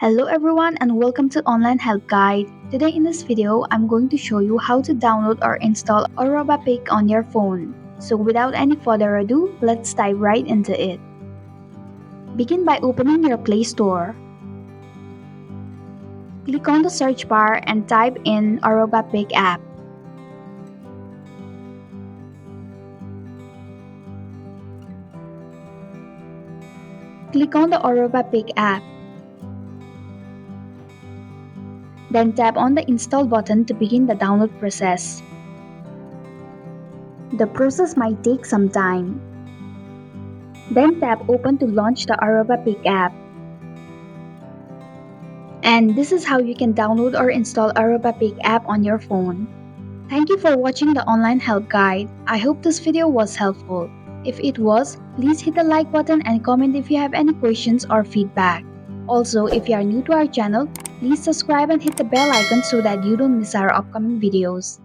Hello everyone and welcome to Online Help Guide. Today in this video, I'm going to show you how to download or install Aruba PEC on your phone. So without any further ado, let's dive right into it. Begin by opening your Play Store. Click on the search bar and type in Aruba PEC app. Click on the Aruba PEC app. Then tap on the install button to begin the download process. The process might take some time. Then tap open to launch the Aruba PEC app. And this is how you can download or install Aruba PEC app on your phone. Thank you for watching the online help guide. I hope this video was helpful. If it was, please hit the like button and comment if you have any questions or feedback. Also, if you are new to our channel, please subscribe and hit the bell icon so that you don't miss our upcoming videos.